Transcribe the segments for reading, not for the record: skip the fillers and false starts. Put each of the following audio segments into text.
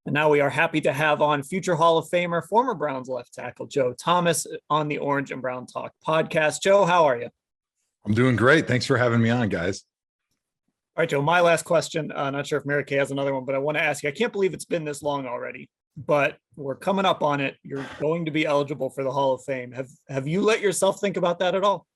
And now we are happy to have on future Hall of Famer, former Browns left tackle Joe Thomas on the Orange and Brown Talk podcast. Joe, how are you? I'm doing great. Thanks for having me on, guys. All right, Joe, my last question. Not sure if Mary Kay has another one, but I want to ask you, I can't believe it's been this long already, but we're coming up on it. You're going to be eligible for the Hall of Fame. Have you let yourself think about that at all?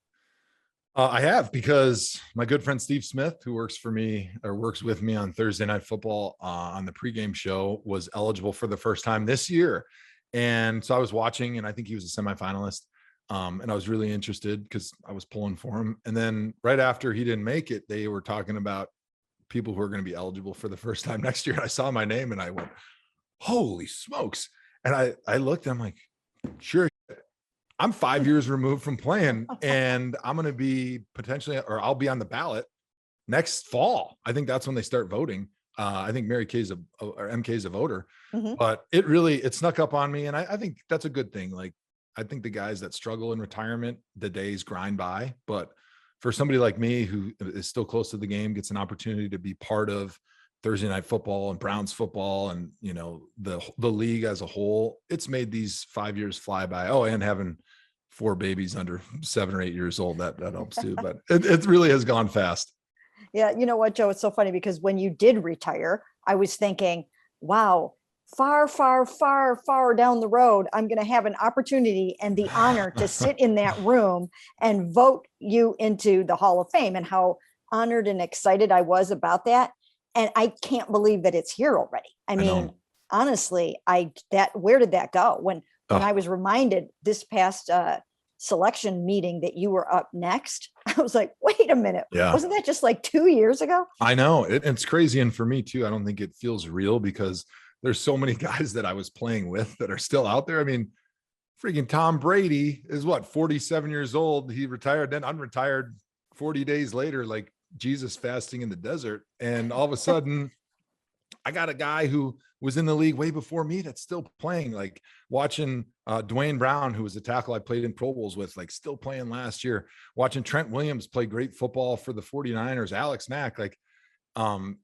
I have, because my good friend Steve Smith, who works with me on Thursday Night Football on the pregame show, was eligible for the first time this year. And so I was watching, and I think he was a semifinalist. And I was really interested because I was pulling for him. And then right after he didn't make it, they were talking about people who are going to be eligible for the first time next year. And I saw my name and I went, holy smokes. And I looked, and I'm like, sure. I'm 5 years removed from playing, and I'm going to be I'll be on the ballot next fall. I think that's when they start voting. I think MK is a voter, but it snuck up on me. And I think that's a good thing. Like, I think the guys that struggle in retirement, the days grind by, but for somebody like me who is still close to the game, gets an opportunity to be part of Thursday Night Football and Browns football and, the league as a whole, it's made these 5 years fly by. Oh, and having 4 babies under 7 or 8 years old, that helps too, but it really has gone fast. Yeah. You know what, Joe, it's so funny because when you did retire, I was thinking, wow, far, far, far, far down the road, I'm going to have an opportunity and the honor to sit in that room and vote you into the Hall of Fame, and how honored and excited I was about that. And I can't believe that it's here already. I mean, honestly, where did that go? When I was reminded this past selection meeting that you were up next, I was like, wait a minute. Yeah. Wasn't that just like 2 years ago? I know. It's crazy. And for me too, I don't think it feels real because there's so many guys that I was playing with that are still out there. I mean, freaking Tom Brady is 47 years old. He retired, then unretired 40 days later, like Jesus fasting in the desert. And all of a sudden I got a guy who was in the league way before me that's still playing, like watching Dwayne Brown, who was a tackle I played in Pro Bowls with, like still playing last year, watching Trent Williams play great football for the 49ers, Alex Mack. Like,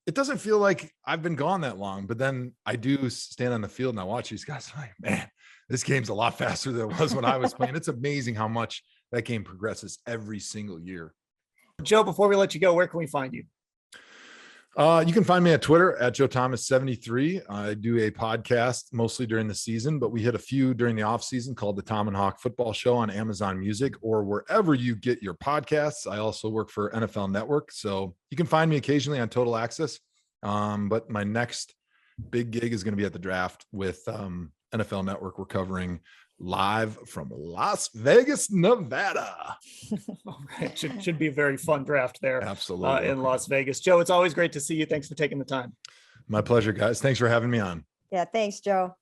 it doesn't feel like I've been gone that long, but then I do stand on the field and I watch these guys. I'm like, man, this game's a lot faster than it was when I was playing. It's amazing how much that game progresses every single year. Joe, before we let you go, where can we find you? You can find me at Twitter at Joe Thomas 73. I do a podcast mostly during the season, but we hit a few during the off season called the Tom and Hawk Football Show on Amazon Music or wherever you get your podcasts. I also work for NFL Network, so you can find me occasionally on Total Access. But my next big gig is going to be at the draft with NFL Network. We're covering live from Las Vegas, Nevada. All right. Should be a very fun draft there. Absolutely. In Las Vegas. Joe, it's always great to see you. Thanks for taking the time. My pleasure, guys. Thanks for having me on. Yeah, thanks, Joe.